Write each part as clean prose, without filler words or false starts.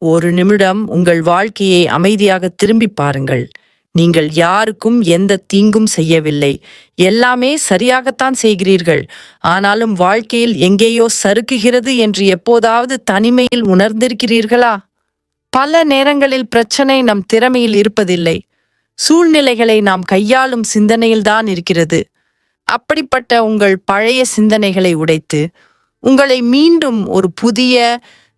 ஒரு நிமிடம் உங்கள் வாழ்க்கையை அமைதியாக திரும்பி பாருங்கள். நீங்கள் யாருக்கும் எந்த தீங்கும் செய்யவில்லை. எல்லாமே சரியாகத்தான் செய்கிறீர்கள். ஆனாலும் வாழ்க்கையில் எங்கேயோ சறுக்குகிறது என்று எப்போதாவது தனிமையில் உணர்ந்திருக்கிறீர்களா? பல நேரங்களில் பிரச்சனை நம் திறமையில் இருப்பதில்லை. சூழ்நிலைகளை நாம் கையாளும் சிந்தனையில்தான் இருக்கிறது. அப்படிப்பட்ட உங்கள் பழைய சிந்தனைகளை உடைத்து உங்களை மீண்டும் ஒரு புதிய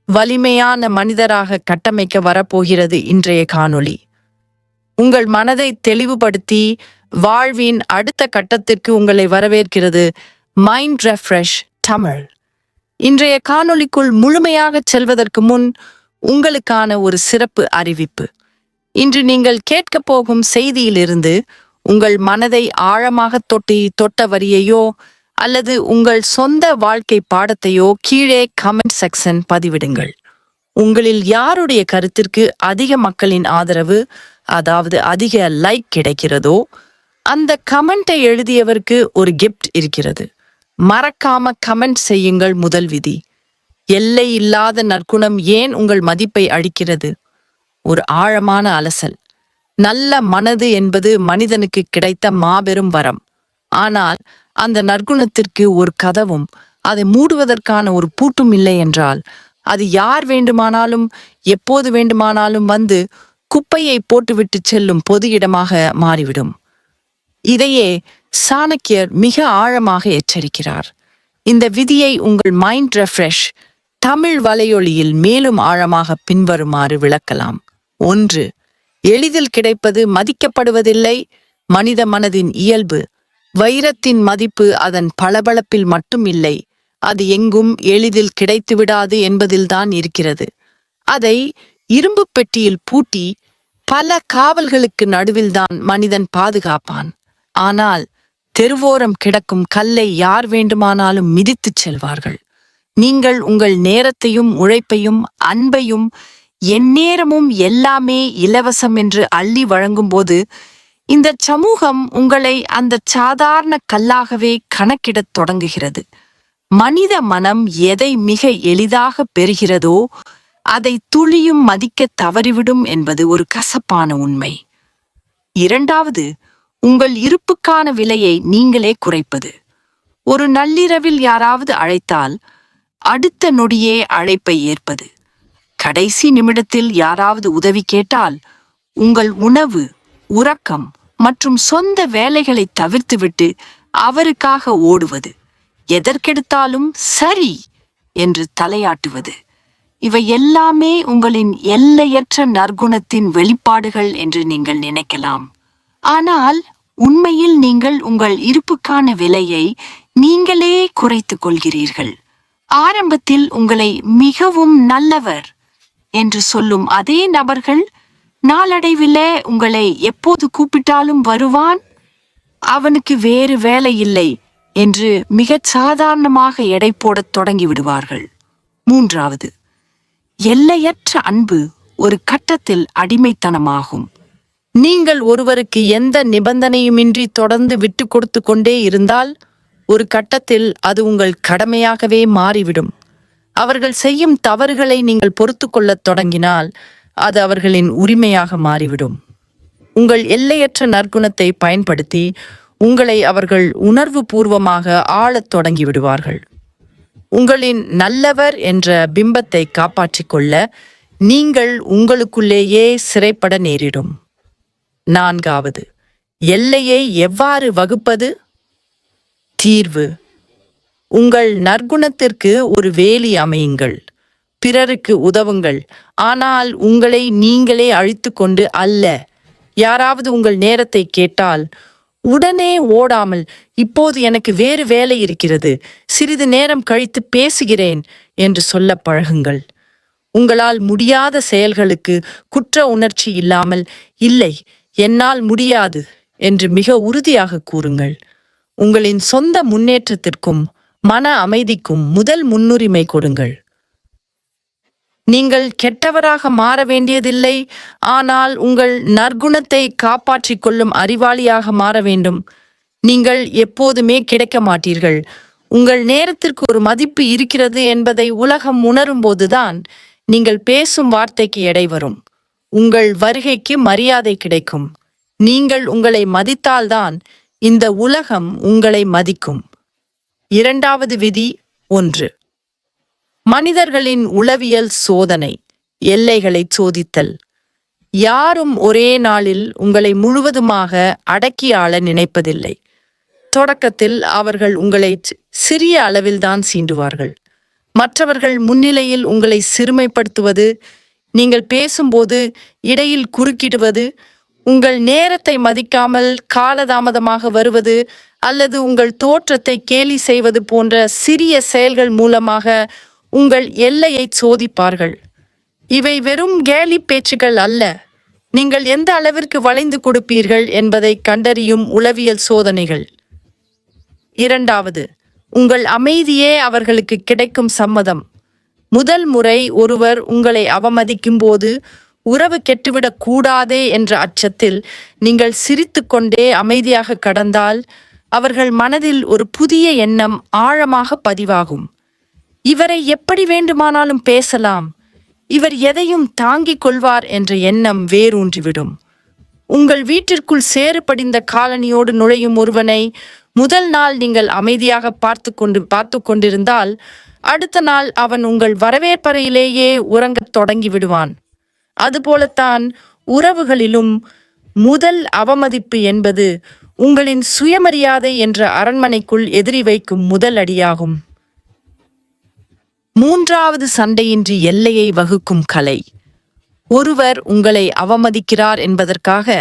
வலிமையான மனிதராக கட்டமைக்க வரப்போகிறது இன்றைய காணொளி. உங்கள் மனதை தெளிவுபடுத்தி வாழ்வின் அடுத்த கட்டத்திற்கு உங்களை வரவேற்கிறது மைண்ட் ரெஃப்ரெஷ் தமிழ். இன்றைய காணொளிக்குள் முழுமையாக செல்வதற்கு முன் உங்களுக்கான ஒரு சிறப்பு அறிவிப்பு. இன்று நீங்கள் கேட்கப் போகும் செய்தியிலிருந்து உங்கள் மனதை ஆழமாக தொட்ட வரியையோ அல்லது உங்கள் சொந்த வாழ்க்கை பாடத்தையோ கீழே கமெண்ட் செக்ஷன் பதிவிடுங்கள். உங்களில் யாருடைய கருத்திற்கு அதிக மக்களின் ஆதரவு, அதாவது அதிக லைக் கிடைக்கிறதோ அந்த கமெண்டை எழுதியவருக்கு ஒரு கிஃப்ட் இருக்கிறது. மறக்காம கமெண்ட் செய்யுங்கள். முதல் விதி: எல்லை இல்லாத நற்குணம் ஏன் உங்கள் மதிப்பை அளிக்கிறது? ஒரு ஆழமான அலசல். நல்ல மனது என்பது மனிதனுக்கு கிடைத்த மாபெரும் வரம். ஆனால் அந்த நற்குணத்திற்கு ஒரு கதவும் அதை மூடுவதற்கான ஒரு பூட்டும் இல்லை என்றால் அது யார் வேண்டுமானாலும் எப்போது வேண்டுமானாலும் வந்து குப்பையை போட்டுவிட்டு செல்லும் பொது இடமாக மாறிவிடும். இதையே சாணக்கியர் மிக ஆழமாக எச்சரிக்கிறார். இந்த விதியை உங்கள் மைண்ட் ரெஃப்ரெஷ் தமிழ் வலையொலியில் மேலும் ஆழமாக பின்வருமாறு விளக்கலாம். 1. எளிதில் கிடைப்பது மதிக்கப்படுவதில்லை. மனித மனதின் இயல்பு. வைரத்தின் மதிப்பு அதன் பளபளப்பில் மட்டும் இல்லை, அது எங்கும் எளிதில் கிடைத்துவிடாது என்பதில்தான் இருக்கிறது. அதை இரும்பு பெட்டியில் பூட்டி பல காவல்களுக்கு நடுவில்தான் மனிதன் பாதுகாப்பான். ஆனால் தெருவோரம் கிடக்கும் கல்லை யார் வேண்டுமானாலும் மிதித்துச் செல்வார்கள். நீங்கள் உங்கள் நேரத்தையும் உழைப்பையும் அன்பையும் எந்நேரமும் எல்லாமே இலவசம் என்று அள்ளி வழங்கும்போது இந்த சமூகம் உங்களை அந்த சாதாரண கல்லாகவே கணக்கிடத் தொடங்குகிறது. மனித மனம் எதை மிக எளிதாக பெறுகிறதோ அதை துளியும் மதிக்க தவறிவிடும் என்பது ஒரு கசப்பான உண்மை. 2. உங்கள் இருப்புக்கான விலையை நீங்களே குறைப்பது. ஒரு நள்ளிரவில் யாராவது அழைத்தால் அடுத்த நொடியே அழைப்பை ஏற்பது. கடைசி நிமிடத்தில் யாராவது உதவி கேட்டால் உங்கள் உணவு, உறக்கம் மற்றும் சொந்த வேலைகளை தவிர்த்துவிட்டு அவருக்காக ஓடுவது. எதற்கெடுத்தாலும் சரி என்று தலையாட்டுவது. இவை எல்லாமே உங்களின் எல்லையற்ற நற்குணத்தின் வெளிப்பாடுகள் என்று நீங்கள் நினைக்கலாம். ஆனால் உண்மையில் நீங்கள் உங்கள் இருப்புக்கான விலையை நீங்களே குறைத்துக் கொள்கிறீர்கள். ஆரம்பத்தில் உங்களை மிகவும் நல்லவர் என்று சொல்லும் அதே நபர்கள் நாளடைவிலே உங்களை எப்போது கூப்பிட்டாலும் வருவான், அவனுக்கு வேறு வேலை இல்லை என்று மிகச் சாதாரணமாக எடை போடத் தொடங்கி விடுவார்கள். 3. எல்லையற்ற அன்பு ஒரு கட்டத்தில் அடிமைத்தனமாகும். நீங்கள் ஒருவருக்கு எந்த நிபந்தனையுமின்றி தொடர்ந்து விட்டு கொடுத்து கொண்டே இருந்தால் ஒரு கட்டத்தில் அது உங்கள் கடமையாகவே மாறிவிடும். அவர்கள் செய்யும் தவறுகளை நீங்கள் பொறுத்து கொள்ளத் தொடங்கினால் அது அவர்களின் உரிமையாக மாறிவிடும். உங்கள் எல்லையற்ற நற்குணத்தை பயன்படுத்தி உங்களை அவர்கள் உணர்வு பூர்வமாக ஆளத் தொடங்கி விடுவார்கள். உங்களின் நல்லவர் என்ற பிம்பத்தை காப்பாற்றிக் கொள்ள நீங்கள் உங்களுக்குள்ளேயே சிறைப்பட நேரிடும். 4. எல்லையை எவ்வாறு வகுப்பது? தீர்வு: உங்கள் நற்குணத்திற்கு ஒரு வேலி அமையுங்கள். பிறருக்கு உதவுங்கள், ஆனால் உங்களை நீங்களே அழித்து கொண்டு அல்ல. யாராவது உங்கள் நேரத்தை கேட்டால் உடனே ஓடாமல், இப்போது எனக்கு வேறு வேலை இருக்கிறது, சிறிது நேரம் கழித்து பேசுகிறேன் என்று சொல்ல பழகுங்கள். உங்களால் முடியாத செயல்களுக்கு குற்ற உணர்ச்சி இல்லாமல், இல்லை, என்னால் முடியாது என்று மிக உறுதியாக கூறுங்கள். உங்களின் சொந்த முன்னேற்றத்திற்கும் மன அமைதிக்கும் முதல் முன்னுரிமை கொடுங்கள். நீங்கள் கெட்டவராக மாற வேண்டியதில்லை, ஆனால் உங்கள் நற்குணத்தை காப்பாற்றிக் கொள்ளும் அறிவாளியாக மாற வேண்டும். நீங்கள் எப்போதுமே கிடைக்க மாட்டீர்கள். உங்கள் நேரத்திற்கு ஒரு மதிப்பு இருக்கிறது என்பதை உலகம் உணரும் போதுதான் நீங்கள் பேசும் வார்த்தைக்கு எடை வரும். உங்கள் வருகைக்கு மரியாதை கிடைக்கும். நீங்கள் உங்களை மதித்தால்தான் இந்த உலகம் உங்களை மதிக்கும். இரண்டாவது விதி 1. மனிதர்களின் உளவியல் சோதனை. எல்லைகளை சோதித்தல். யாரும் ஒரே நாளில் உங்களை முழுவதுமாக அடக்கி ஆள நினைப்பதில்லை. தொடக்கத்தில் அவர்கள் உங்களை சிறிய அளவில்தான் சீண்டுவார்கள். மற்றவர்கள் முன்னிலையில் உங்களை சிறுமைப்படுத்துவது, நீங்கள் பேசும்போது இடையில் குறுக்கிடுவது, உங்கள் நேரத்தை மதிக்காமல் காலதாமதமாக வருவது அல்லது உங்கள் தோற்றத்தை கேலி செய்வது போன்ற சிறிய செயல்கள் மூலமாக உங்கள் எல்லையை சோதிப்பார்கள். இவை வெறும் கேலி பேச்சுகள் அல்ல, நீங்கள் எந்த அளவிற்கு வளைந்து கொடுப்பீர்கள் என்பதை கண்டறியும் உளவியல் சோதனைகள். 2. உங்கள் அமைதியே அவர்களுக்கு கிடைக்கும் சம்மதம். முதல் முறை ஒருவர் உங்களை அவமதிக்கும் போது உறவு கெட்டுவிடக் கூடாதே என்ற அச்சத்தில் நீங்கள் சிரித்து கொண்டே அமைதியாக கடந்தால் அவர்கள் மனதில் ஒரு புதிய எண்ணம் ஆழமாக பதிவாகும். இவரை எப்படி வேண்டுமானாலும் பேசலாம், இவர் எதையும் தாங்கிக் கொள்வார் என்ற எண்ணம் வேரூன்றிவிடும். உங்கள் வீட்டிற்குள் சேறு படிந்த காலனியோடு நுழையும் ஒருவனை முதல் நாள் நீங்கள் அமைதியாக பார்த்து கொண்டிருந்தால் அடுத்த நாள் அவன் உங்கள் வரவேற்பறையிலேயே உறங்கத் தொடங்கி விடுவான். அதுபோலத்தான் உறவுகளிலும் முதல் அவமதிப்பு என்பது உங்களின் சுயமரியாதை என்ற அரண்மனைக்குள் எதிரி வைக்கும் முதல் அடியாகும். 3. சண்டையின்றி எல்லையை வகுக்கும் கலை. ஒருவர் உங்களை அவமதிக்கிறார் என்பதற்காக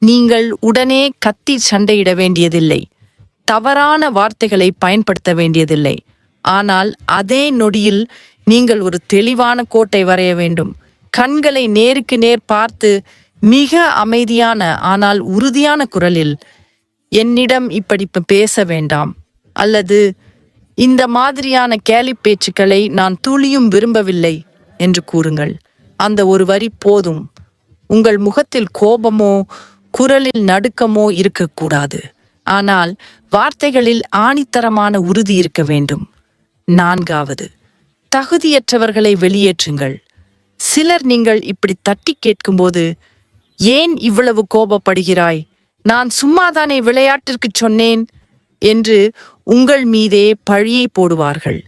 நீங்கள் உடனே கத்தி சண்டையிட வேண்டியதில்லை, தவறான வார்த்தைகளை பயன்படுத்த வேண்டியதில்லை. ஆனால் அதே நொடியில் நீங்கள் ஒரு தெளிவான கோட்டை வரைய வேண்டும். கண்களை நேருக்கு நேர் பார்த்து மிக அமைதியான ஆனால் உறுதியான குரலில், என்னிடம் இப்படி பேச வேண்டாம், அல்லது இந்த மாதிரியான கேலி பேச்சுக்களை நான் துளியும் விரும்பவில்லை என்று கூறுங்கள். அந்த ஒரு வரி போதும். உங்கள் முகத்தில் கோபமோ குரலில் நடுக்கமோ இருக்கக்கூடாது, ஆனால் வார்த்தைகளில் ஆணித்தரமான உறுதி இருக்க வேண்டும். 4. தகுதியற்றவர்களை வெளியேற்றுங்கள். சிலர் நீங்கள் இப்படி தட்டி கேட்கும்போது, ஏன் இவ்வளவு கோபப்படுகிறாய், நான் சும்மாதானே விளையாட்டிற்கு சொன்னேன் என்று உங்கள் மீதே பழியை போடுவார்கள்.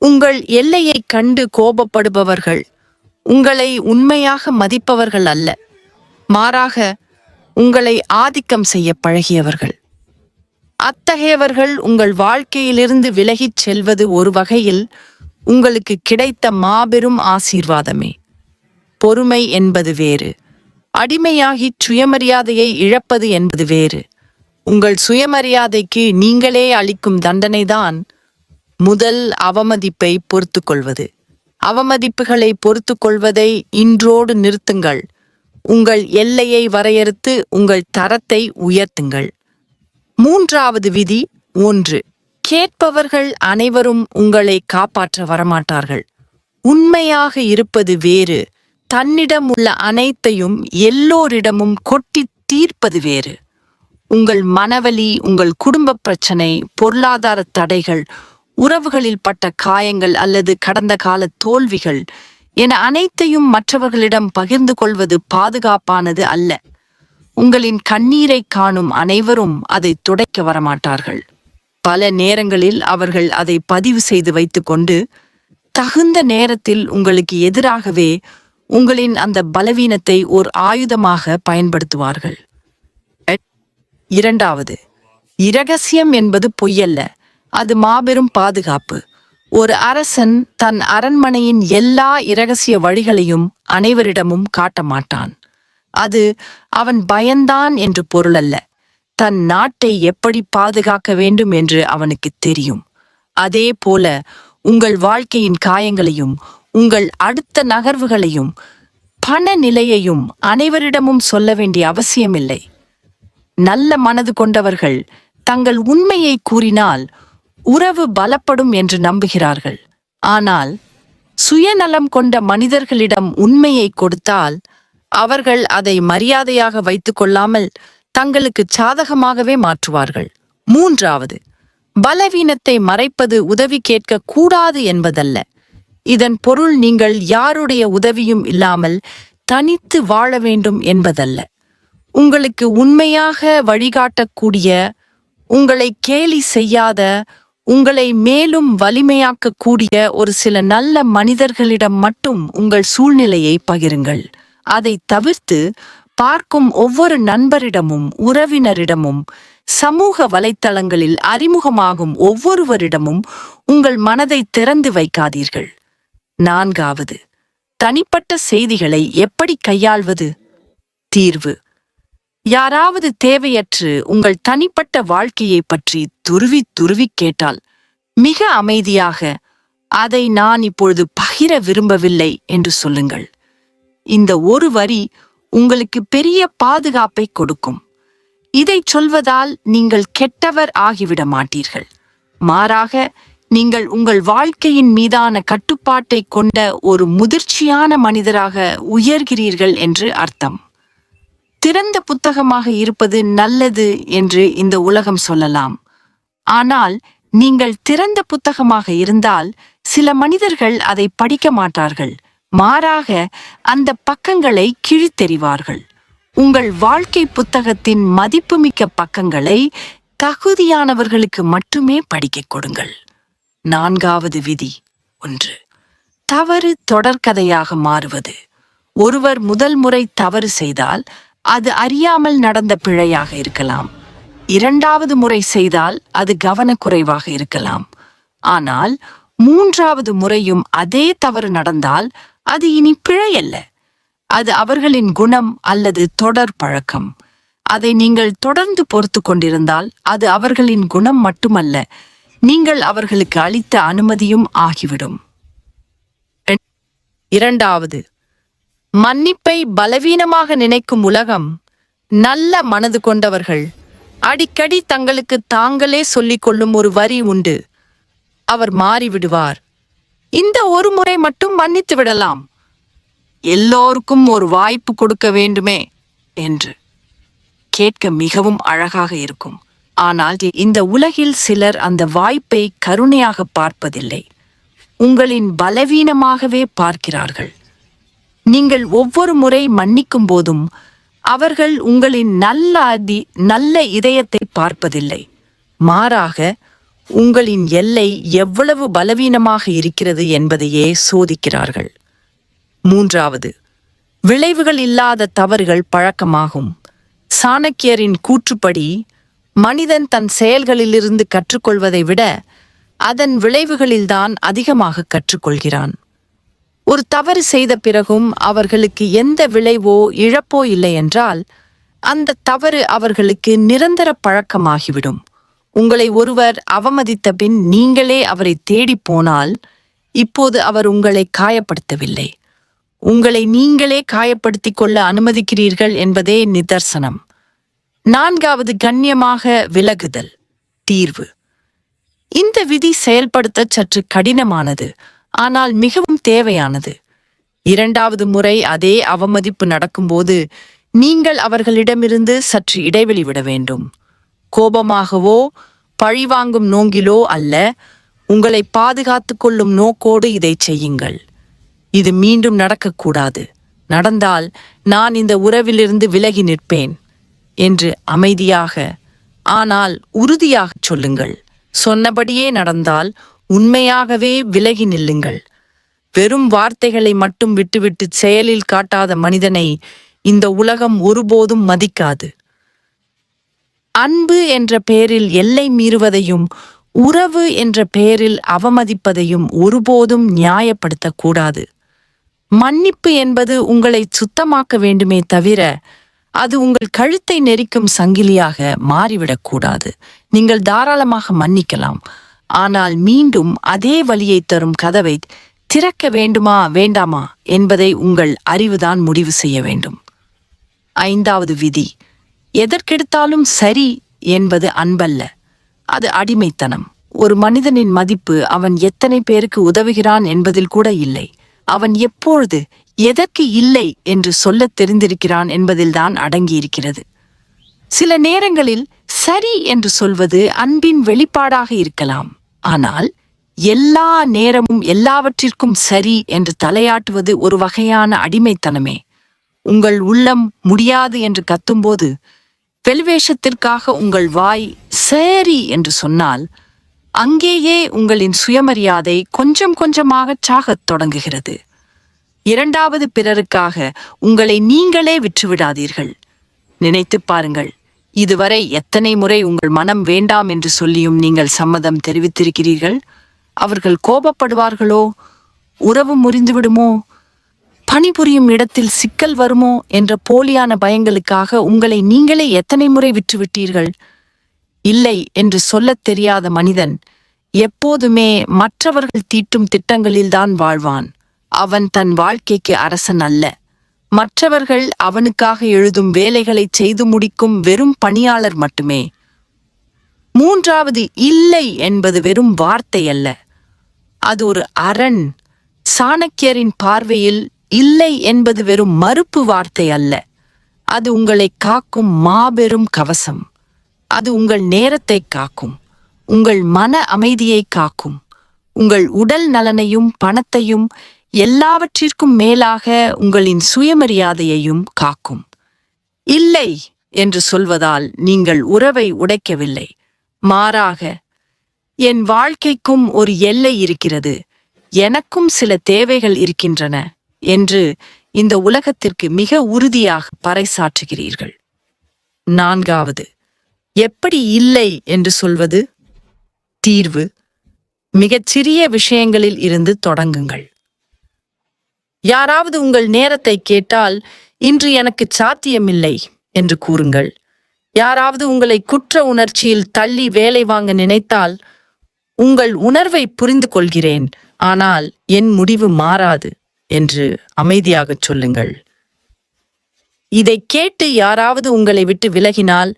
உங்கள் எல்லையை கண்டு கோபப்படுபவர்கள் உங்களை உண்மையாக மதிப்பவர்கள் அல்ல, மாறாக உங்களை ஆதிக்கம் செய்ய பழகியவர்கள். அத்தகையவர்கள் உங்கள் வாழ்க்கையிலிருந்து விலகிச் செல்வது ஒரு வகையில் உங்களுக்கு கிடைத்த மாபெரும் ஆசீர்வாதமே. பொறுமை என்பது வேறு, அடிமையாகி சுயமரியாதையை இழப்பது என்பது வேறு. உங்கள் சுயமரியாதைக்கு நீங்களே அளிக்கும் தண்டனைதான் முதல் அவமதிப்பை பொறுத்து கொள்வது. அவமதிப்புகளை பொறுத்து கொள்வதை இன்றோடு நிறுத்துங்கள். உங்கள் எல்லையை வரையறுத்து உங்கள் தரத்தை உயர்த்துங்கள். 3. விதி 1. கேட்பவர்கள் அனைவரும் உங்களை காப்பாற்ற வரமாட்டார்கள். உண்மையாக இருப்பது வேறு, தன்னிடம் உள்ள அனைத்தையும் எல்லோரிடமும் கொட்டி தீர்ப்பது வேறு. உங்கள் மனவலி, உங்கள் குடும்ப பிரச்சனை, பொருளாதார தடைகள், உறவுகளில் பட்ட காயங்கள் அல்லது கடந்த கால தோல்விகள் என அனைத்தையும் மற்றவர்களிடம் பகிர்ந்து கொள்வது பாதுகாப்பானது அல்ல. உங்களின் கண்ணீரை காணும் அனைவரும் அதை துடைக்க வரமாட்டார்கள். பல நேரங்களில் அவர்கள் அதை பதிவு செய்து வைத்துக்கொண்டு தகுந்த நேரத்தில் உங்களுக்கு எதிராகவே உங்களின் அந்த பலவீனத்தை ஒரு ஆயுதமாக பயன்படுத்துவார்கள். 2. இரகசியம் என்பது பொய்யல்ல, அது மாபெரும் பாதுகாப்பு. ஒரு அரசன் தன் அரண்மனையின் எல்லா இரகசிய வழிகளையும் அனைவரிடமும் காட்ட மாட்டான். அது அவன் பயந்தான் என்று பொருளல்ல, தன் நாட்டை எப்படி பாதுகாக்க வேண்டும் என்று அவனுக்கு தெரியும். அதே போல உங்கள் வாழ்க்கையின் காயங்களையும் உங்கள் அடுத்த நகர்வுகளையும் பண நிலையையும் அனைவரிடமும் சொல்ல வேண்டிய அவசியமில்லை. நல்ல மனது கொண்டவர்கள் தங்கள் உண்மையை கூறினால் உறவு பலப்படும் என்று நம்புகிறார்கள். ஆனால் சுயநலம் கொண்ட மனிதர்களிடம் உண்மையை கொடுத்தால் அவர்கள் அதை மரியாதையாக வைத்துக் கொள்ளாமல் தங்களுக்கு சாதகமாகவே மாற்றுவார்கள். 3. பலவீனத்தை மறைப்பது உதவி கேட்க கூடாது என்பதல்ல, இதன் பொருள் நீங்கள் யாருடைய உதவியும் இல்லாமல் தனித்து வாழ வேண்டும் என்பதல்ல. உங்களுக்கு உண்மையாக வழிகாட்டக்கூடிய, உங்களை கேலி செய்யாத, உங்களை மேலும் வலிமையாக்கக்கூடிய ஒரு சில நல்ல மனிதர்களிடம் மட்டும் உங்கள் சூழ்நிலையை பகிருங்கள். அதை தவிர்த்து பார்க்கும் ஒவ்வொரு நண்பரிடமும், உறவினரிடமும், சமூக வலைத்தளங்களில் அறிமுகமாகும் ஒவ்வொருவரிடமும் உங்கள் மனதை திறந்து வைக்காதீர்கள். 4வது, தனிப்பட்ட செய்திகளை எப்படி கையாள்வது? தீர்வு: யாராவது தேவையற்று உங்கள் தனிப்பட்ட வாழ்க்கையை பற்றி துருவி கேட்டால் மிக அமைதியாக, அதை நான் இப்பொழுது பகிர விரும்பவில்லை என்று சொல்லுங்கள். இந்த ஒரு வரி உங்களுக்கு பெரிய பாதுகாப்பை கொடுக்கும். இதை சொல்வதால் நீங்கள் கெட்டவர் ஆகிவிட மாட்டீர்கள். மாறாக, நீங்கள் உங்கள் வாழ்க்கையின் மீதான கட்டுப்பாட்டை கொண்ட ஒரு முதிர்ச்சியான மனிதராக உயர்கிறீர்கள் என்று அர்த்தம். திறந்த புத்தகமாக இருப்பது நல்லது என்று இந்த உலகம் சொல்லலாம். ஆனால் நீங்கள் திறந்த புத்தகமாக இருந்தால் சில மனிதர்கள் அதை படிக்க மாட்டார்கள். மாறாக அந்த பக்கங்களை கிழித்தெறிவார்கள். உங்கள் வாழ்க்கை புத்தகத்தின் மதிப்புமிக்க பக்கங்களை தகுதியானவர்களுக்கு மட்டுமே படிக்கக் கொடுங்கள். 4வது விதி: 1. தவறு தொடர்கதையாக மாறுவது. ஒருவர் முதல் முறை தவறு செய்தால் அது அறியாமல் நடந்த பிழையாக இருக்கலாம். 2வது முறை செய்தால் அது கவனக்குறைவாக இருக்கலாம். ஆனால் 3வது முறையும் அதே தவறு நடந்தால் அது இனி பிழை அல்ல. அது அவர்களின் குணம் அல்லது தொடர் பழக்கம். அதை நீங்கள் தொடர்ந்து பொறுத்து கொண்டிருந்தால் அது அவர்களின் குணம் மட்டுமல்ல, நீங்கள் அவர்களுக்கு அளித்த அனுமதியும் ஆகிவிடும். 2வது, மன்னிப்பை பலவீனமாக நினைக்கும் உலகம். நல்ல மனது கொண்டவர்கள் அடிக்கடி தங்களுக்கு தாங்களே சொல்லிக் கொள்ளும் ஒரு வரி உண்டு: அவர் மாறிவிடுவார், இந்த ஒரு முறை மட்டும் மன்னித்து விடலாம், எல்லோருக்கும் ஒரு வாய்ப்பு கொடுக்க வேண்டுமே என்று. கேட்க மிகவும் அழகாக இருக்கும். ஆனால் இந்த உலகில் சிலர் அந்த வாய்ப்பை கருணையாக பார்ப்பதில்லை, உங்களின் பலவீனமாகவே பார்க்கிறார்கள். நீங்கள் ஒவ்வொரு முறை மன்னிக்கும் போதும் அவர்கள் உங்களின் நல்ல இதயத்தை பார்ப்பதில்லை. மாறாக உங்களின் எல்லை எவ்வளவு பலவீனமாக இருக்கிறது என்பதையே சோதிக்கிறார்கள். 3வது, விளைவுகள் இல்லாத தவறுகள் பழக்கமாகும். சாணக்கியரின் கூற்றுப்படி, மனிதன் தன் செயல்களிலிருந்து கற்றுக்கொள்வதை விட அதன் விளைவுகளில்தான் அதிகமாக கற்றுக்கொள்கிறான். ஒரு தவறு செய்த பிறகும் அவர்களுக்கு எந்த விளைவோ இழப்போ இல்லை என்றால் அந்த தவறு அவர்களுக்கு நிரந்தர பழக்கமாகிவிடும். உங்களை ஒருவர் அவமதித்த பின் நீங்களே அவரை தேடி போனால் இப்போது அவர் உங்களை காயப்படுத்தவில்லை, உங்களை நீங்களே காயப்படுத்திக் கொள்ள அனுமதிக்கிறீர்கள் என்பதே நிதர்சனம். 4வது, கண்ணியமாக விலகுதல். தீர்வு: இந்த விதி செயல்படுத்த சற்று கடினமானது, ஆனால் மிகவும் தேவையானது. 2வது முறை அதே அவமதிப்பு நடக்கும்போது நீங்கள் அவர்களிடமிருந்து சற்று இடைவெளி விட வேண்டும். கோபமாகவோ பழிவாங்கும் நோங்கிலோ அல்ல, உங்களை பாதுகாத்து கொள்ளும் நோக்கோடு இதை செய்யுங்கள். இது மீண்டும் நடக்கக்கூடாது. நடந்தால் நான் இந்த உறவிலிருந்து விலகி நிற்பேன் என்று அமைதியாக ஆனால் உறுதியாக சொல்லுங்கள். சொன்னபடியே நடந்தால் உண்மையாகவே விலகி நில்லுங்கள். வெறும் வார்த்தைகளை மட்டும் விட்டுவிட்டு செயலில் காட்டாத மனிதனை இந்த உலகம் ஒருபோதும் மதிக்காது. அன்பு என்ற பெயரில் எல்லை மீறுவதையும் உறவு என்ற பெயரில் அவமதிப்பதையும் ஒருபோதும் நியாயப்படுத்தக்கூடாது. மன்னிப்பு என்பது உங்களை சுத்தமாக்க வேண்டுமே தவிர அது உங்கள் கழுத்தை நெரிக்கும் சங்கிலியாக மாறிவிடக்கூடாது. நீங்கள் தாராளமாக மன்னிக்கலாம், ஆனால் மீண்டும் அதே வலியை தரும் கதவை திறக்க வேண்டுமா வேண்டாமா என்பதை உங்கள் அறிவுதான் முடிவு செய்ய வேண்டும். 5வது விதி: எதற்கெடுத்தாலும் சரி என்பது அன்பல்ல, அது அடிமைத்தனம். ஒரு மனிதனின் மதிப்பு அவன் எத்தனை பேருக்கு உதவுகிறான் என்பதில் கூட இல்லை, அவன் எப்பொழுது எதற்கு இல்லை என்று சொல்லத் தெரிந்திருக்கிறான் என்பதில்தான் அடங்கியிருக்கிறது. சில நேரங்களில் சரி என்று சொல்வது அன்பின் வெளிப்பாடாக இருக்கலாம், ஆனால் எல்லா நேரமும் எல்லாவற்றிற்கும் சரி என்று தலையாட்டுவது ஒரு வகையான அடிமைத்தனமே. உங்கள் உள்ளம் முடியாது என்று கத்தும்போது வெளிவேஷத்திற்காக உங்கள் வாய் சரி என்று சொன்னால் அங்கேயே உங்களின் சுயமரியாதை கொஞ்சம் கொஞ்சமாக சாகத் தொடங்குகிறது. இரண்டாவது, பிறருக்காக உங்களை நீங்களே விற்றுவிடாதீர்கள். நினைத்து பாருங்கள், இதுவரை எத்தனை முறை உங்கள் மனம் வேண்டாம் என்று சொல்லியும் நீங்கள் சம்மதம் தெரிவித்திருக்கிறீர்கள்? அவர்கள் கோபப்படுவார்களோ, உறவு முறிந்துவிடுமோ, பணிபுரியும் இடத்தில் சிக்கல் வருமோ என்ற போலியான பயங்களுக்காக உங்களை நீங்களே எத்தனை முறை விற்றுவிட்டீர்கள்? இல்லை என்று சொல்லத் தெரியாத மனிதன் எப்போதுமே மற்றவர்கள் தீட்டும் திட்டங்களில்தான் வாழ்வான். அவன் தன் வாழ்க்கைக்கு அரசன் அல்ல. மற்றவர்கள் அவனுக்காக எழுதும் வேலைகளை செய்து முடிக்கும் வெறும் பணியாளர் மட்டுமே. மூன்றாவது, இல்லை என்பது வெறும் வார்த்தை அல்ல, அது ஒரு அரண். சாணக்கியரின் பார்வையில் இல்லை என்பது வெறும் மறுப்பு வார்த்தை அல்ல, அது உங்களை காக்கும் மாபெரும் கவசம். அது உங்கள் நேரத்தை காக்கும், உங்கள் மன அமைதியை காக்கும், உங்கள் உடல் நலனையும் பணத்தையும் எல்லாவற்றிற்கும் மேலாக உங்களின் சுயமரியாதையையும் காக்கும். இல்லை என்று சொல்வதால் நீங்கள் உறவை உடைக்கவில்லை, மாறாக என் வாழ்க்கைக்கும் ஒரு எல்லை இருக்கிறது, எனக்கும் சில தேவைகள் இருக்கின்றன என்று இந்த உலகத்திற்கு மிக உறுதியாக பறைசாற்றுகிறீர்கள். நான்காவது, எப்படி இல்லை என்று சொல்வது? தீர்வு: மிகச்சிறிய விஷயங்களில் இருந்து தொடங்குங்கள். யாராவது உங்கள் நேரத்தை கேட்டால், இன்று எனக்கு சாத்தியமில்லை என்று கூறுங்கள். யாராவது உங்களை குற்ற உணர்ச்சியில் தள்ளி வேலை வாங்க நினைத்தால், உங்கள் உணர்வை புரிந்து கொள்கிறேன், ஆனால் என் முடிவு மாறாது என்று அமைதியாகச் சொல்லுங்கள். இதை கேட்டு யாராவது உங்களை விட்டு விலகினால்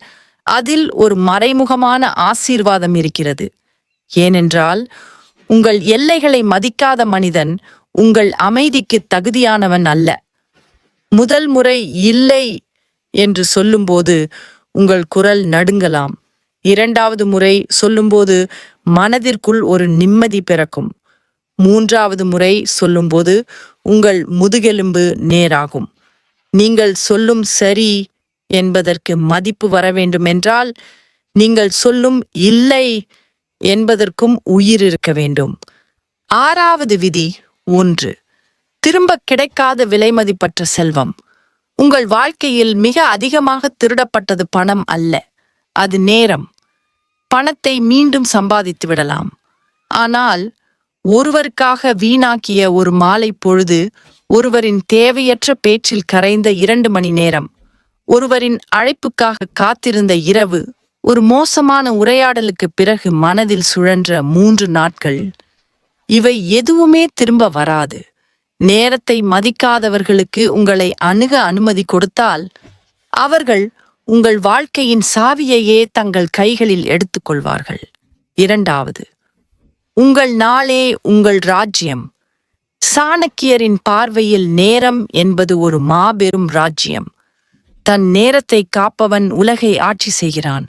அதில் ஒரு மறைமுகமான ஆசீர்வாதம் இருக்கிறது. ஏனென்றால் உங்கள் எல்லைகளை மதிக்காத மனிதன் உங்கள் அமைதிக்கு தகுதியானவன் அல்ல. முதல் முறை இல்லை என்று சொல்லும்போது உங்கள் குரல் நடுங்கலாம். இரண்டாவது முறை சொல்லும்போது மனதிற்குள் ஒரு நிம்மதி பிறக்கும். மூன்றாவது முறை சொல்லும்போது உங்கள் முதுகெலும்பு நேராகும். நீங்கள் சொல்லும் சரி என்பதற்கு மதிப்பு வர வேண்டுமென்றால் நீங்கள் சொல்லும் இல்லை என்பதற்கும் உயிர் இருக்க வேண்டும். ஆறாவது விதி: 1. திரும்ப கிடைக்காத விலைமதிப்பற்ற செல்வம். உங்கள் வாழ்க்கையில் மிக அதிகமாக திருடப்பட்டது பணம் அல்ல, அது நேரம். பணத்தை மீண்டும் சம்பாதித்து விடலாம், ஆனால் ஒருவருக்காக வீணாக்கிய ஒரு மாலை பொழுது, ஒருவரின் தேவையற்ற பேச்சில் கரைந்த 2 மணி நேரம், ஒருவரின் அழைப்புக்காக காத்திருந்த இரவு, ஒரு மோசமான உரையாடலுக்கு பிறகு மனதில் சுழன்ற 3 நாட்கள், இவை எதுவுமே திரும்ப வராது. நேரத்தை மதிக்காதவர்களுக்கு உங்களை அணுக அனுமதி கொடுத்தால் அவர்கள் உங்கள் வாழ்க்கையின் சாவியையே தங்கள் கைகளில் எடுத்துக்கொள்வார்கள். 2. உங்கள் நாளே உங்கள் ராஜ்யம். சாணக்கியரின் பார்வையில் நேரம் என்பது ஒரு மாபெரும் ராஜ்யம். தன் நேரத்தை காப்பவன் உலகை ஆட்சி செய்கிறான்.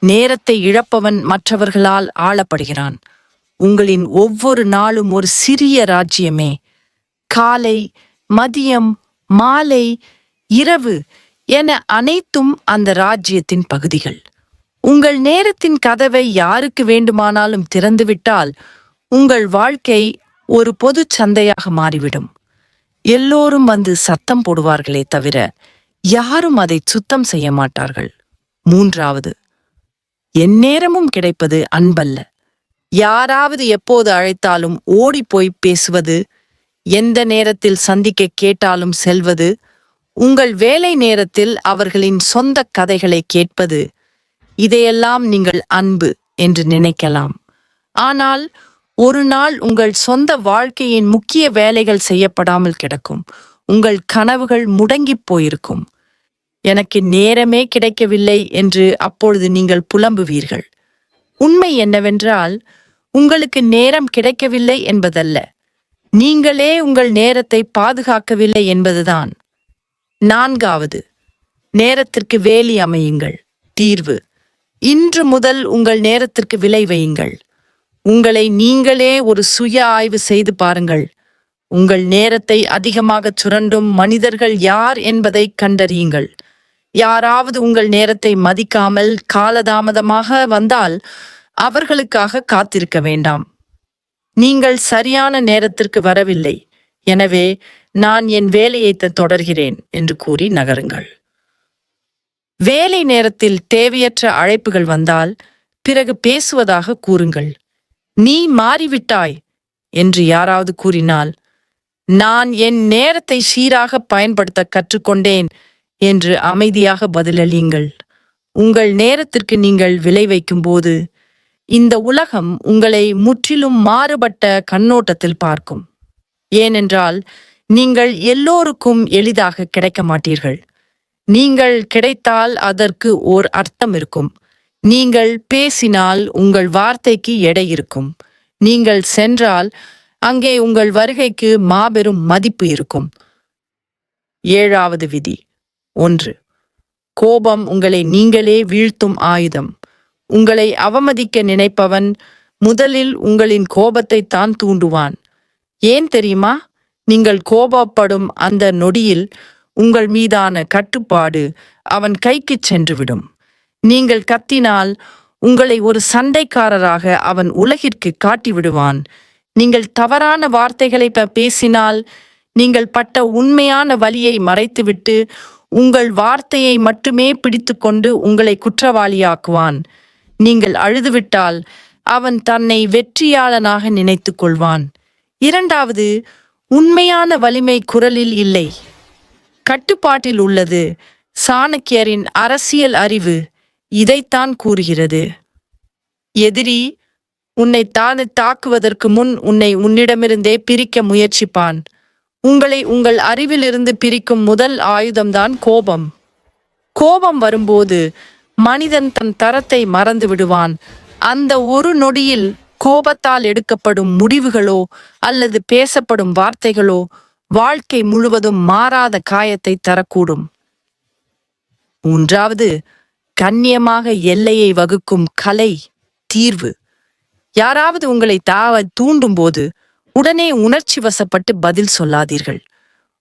நேரத்தை இழப்பவன் மற்றவர்களால் ஆளப்படுகிறான். உங்களின் ஒவ்வொரு நாளும் ஒரு சிறிய ராஜ்யமே. காலை, மதியம், மாலை, இரவு என அனைத்தும் அந்த ராஜ்யத்தின் பகுதிகள். உங்கள் நேரத்தின் கதவை யாருக்கு வேண்டுமானாலும் திறந்துவிட்டால் உங்கள் வாழ்க்கை ஒரு பொது சந்தையாக மாறிவிடும். எல்லோரும் வந்து சத்தம் போடுவார்களே தவிர யாரும் அதை சுத்தம் செய்ய மாட்டார்கள். 3. எந்நேரமும் கிடைப்பது அன்பல்ல. யாராவது எப்போது அழைத்தாலும் ஓடிப்போய் பேசுவது, எந்த நேரத்தில் சந்திக்க கேட்டாலும் செல்வது, உங்கள் வேலை நேரத்தில் அவர்களின் சொந்த கதைகளை கேட்பது, இதையெல்லாம் நீங்கள் அன்பு என்று நினைக்கலாம். ஆனால் ஒரு நாள் உங்கள் சொந்த வாழ்க்கையின் முக்கிய வேலைகள் செய்யப்படாமல் கிடக்கும். உங்கள் கனவுகள் முடங்கிப் போயிருக்கும். எனக்கு நேரமே கிடைக்கவில்லை என்று அப்பொழுது நீங்கள் புலம்புவீர்கள். உண்மை என்னவென்றால், உங்களுக்கு நேரம் கிடைக்கவில்லை என்பதல்ல, நீங்களே உங்கள் நேரத்தை பாதுகாக்கவில்லை என்பதுதான். 4. நேரத்திற்கு வேலி அமையுங்கள். தீர்வு: இன்று முதல் உங்கள் நேரத்திற்கு விலை வையுங்கள். உங்களை நீங்களே ஒரு சுய ஆய்வு செய்து பாருங்கள். உங்கள் நேரத்தை அதிகமாக சுரண்டும் மனிதர்கள் யார் என்பதை கண்டறியுங்கள். யாராவது உங்கள் நேரத்தை மதிக்காமல் காலதாமதமாக வந்தால் அவர்களுக்காக காத்திருக்க வேண்டாம். நீங்கள் சரியான நேரத்திற்கு வரவில்லை, எனவே நான் என் வேலையை தொடர்கிறேன் என்று கூறி நகருங்கள். வேலை நேரத்தில் தேவையற்ற அழைப்புகள் வந்தால் பிறகு பேசுவதாக கூறுங்கள். நீ மாறிவிட்டாய் என்று யாராவது கூறினால், நான் என் நேரத்தை சீராக பயன்படுத்த கற்றுக்கொண்டேன் என்று அமைதியாக பதிலளியுங்கள். உங்கள் நேரத்திற்கு நீங்கள் விலை வைக்கும்போது இந்த உலகம் உங்களை முற்றிலும் மாறுபட்ட கண்ணோட்டத்தில் பார்க்கும். ஏனென்றால் நீங்கள் எல்லோருக்கும் எளிதாக கிடைக்க மாட்டீர்கள். நீங்கள் கிடைத்தால் அதற்கு ஓர் அர்த்தம் இருக்கும். நீங்கள் பேசினால் உங்கள் வார்த்தைக்கு எடை இருக்கும். நீங்கள் சென்றால் அங்கே உங்கள் வருகைக்கு மாபெரும் மதிப்பு இருக்கும். 7வது விதி. 1. கோபம் உங்களை நீங்களே வீழ்த்தும் ஆயுதம். உங்களை அவமதிக்க நினைப்பவன் முதலில் உங்களின் கோபத்தை தான் தூண்டுவான். ஏன் தெரியுமா? நீங்கள் கோபப்படும் அந்த நொடியில் உங்கள் மீதான கட்டுப்பாடு அவன் கைக்கு சென்றுவிடும். நீங்கள் கத்தினால் உங்களை ஒரு சண்டைக்காரராக அவன் உலகிற்கு காட்டிவிடுவான். நீங்கள் தவறான வார்த்தைகளை பேசினால் நீங்கள் பட்ட உண்மையான வலியை மறைத்துவிட்டு உங்கள் வார்த்தையை மட்டுமே பிடித்துக்கொண்டு உங்களை குற்றவாளியாக்குவான். நீங்கள் அழுதுவிட்டால் அவன் தன்னை வெற்றியாளனாக நினைத்து கொள்வான். 2வது, உண்மையான வலிமை குரலில் இல்லை, கட்டுப்பாட்டில் உள்ளது. சாணக்கியரின் அரசியல் அறிவு இதைத்தான் கூறுகிறது. எதிரி உன்னை தாக்குவதற்கு முன் உன்னை உன்னிடமிருந்தே பிரிக்க முயற்சிப்பான். உங்களை உங்கள் அறிவிலிருந்து பிரிக்கும் முதல் ஆயுதம்தான் கோபம். கோபம் வரும்போது மனிதன் தன் தரத்தை மறந்து விடுவான். அந்த ஒரு நொடியில் கோபத்தால் எடுக்கப்படும் முடிவுகளோ அல்லது பேசப்படும் வார்த்தைகளோ வாழ்க்கை முழுவதும் மாறாத காயத்தை தரக்கூடும். 3வது, கண்ணியமாக எல்லையை வகுக்கும் கலை தீர்வு. யாராவது உங்களை தூண்டும் போது உடனே உணர்ச்சி வசப்பட்டு பதில் சொல்லாதீர்கள்.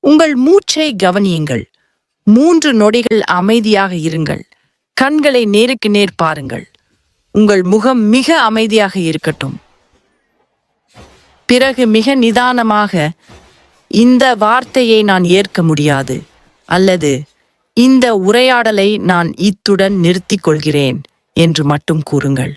உங்கள் மூச்சை கவனியுங்கள். 3 நொடிகள் அமைதியாக இருங்கள். கண்களை நேருக்கு நேர் பாருங்கள். உங்கள் முகம் மிக அமைதியாக இருக்கட்டும். பிறகு மிக நிதானமாக, இந்த வார்த்தையை நான் ஏற்க முடியாது, அல்லது இந்த உரையாடலை நான் இத்துடன் நிறுத்திக் கொள்கிறேன் என்று மட்டும் கூறுங்கள்.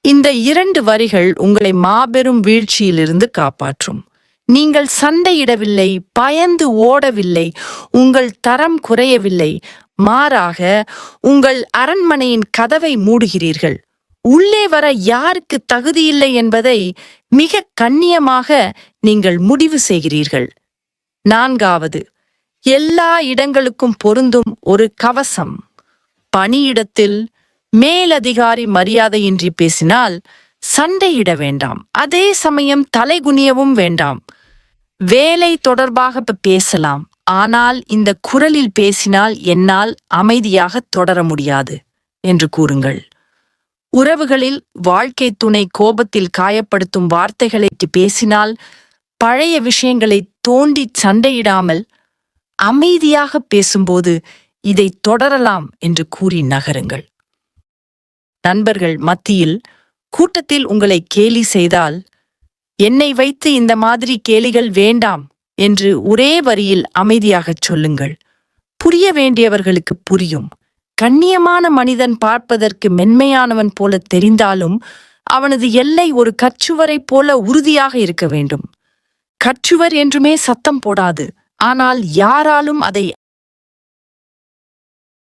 இந்த 2 வரிகள் உங்களை மாபெரும் வீழ்ச்சியிலிருந்து காப்பாற்றும். நீங்கள் சண்டையிடவில்லை, பயந்து ஓடவில்லை, உங்கள் தரம் குறையவில்லை. மாறாக உங்கள் அரண்மனையின் கதவை மூடுகிறீர்கள். உள்ளே வர யாருக்கு தகுதியில்லை என்பதை மிக கண்ணியமாக நீங்கள் முடிவு செய்கிறீர்கள். 4வது, எல்லா இடங்களுக்கும் பொருந்தும் ஒரு கவசம். பணியிடத்தில் மேலதிகாரி மரியாதையின்றி பேசினால் சண்டையிட வேண்டாம். அதே சமயம் தலைகுனியவும் வேண்டாம். வேலை தொடர்பாக பேசலாம், ஆனால் இந்த குரலில் பேசினால் என்னால் அமைதியாக தொடர முடியாது என்று கூறுங்கள். உறவுகளில் வாழ்க்கை துணை கோபத்தில் காயப்படுத்தும் வார்த்தைகளை பேசினால் பழைய விஷயங்களை தோண்டி சண்டையிடாமல் அமைதியாக பேசும்போது இதை தொடரலாம் என்று கூறி நகருங்கள். நண்பர்கள் மத்தியில் கூட்டத்தில் உங்களை கேலி செய்தால், என்னை வைத்து இந்த மாதிரி கேலிகள் வேண்டாம் என்று ஒரே வரியில் அமைதியாகச் சொல்லுங்கள். புரிய வேண்டியவர்களுக்கு புரியும். கண்ணியமான மனிதன் பார்ப்பதற்கு மென்மையானவன் போல தெரிந்தாலும் அவனது எல்லை ஒரு கச்சுவரை போல உறுதியாக இருக்க வேண்டும். கச்சுவர் என்றுமே சத்தம் போடாது, ஆனால் யாராலும் அதை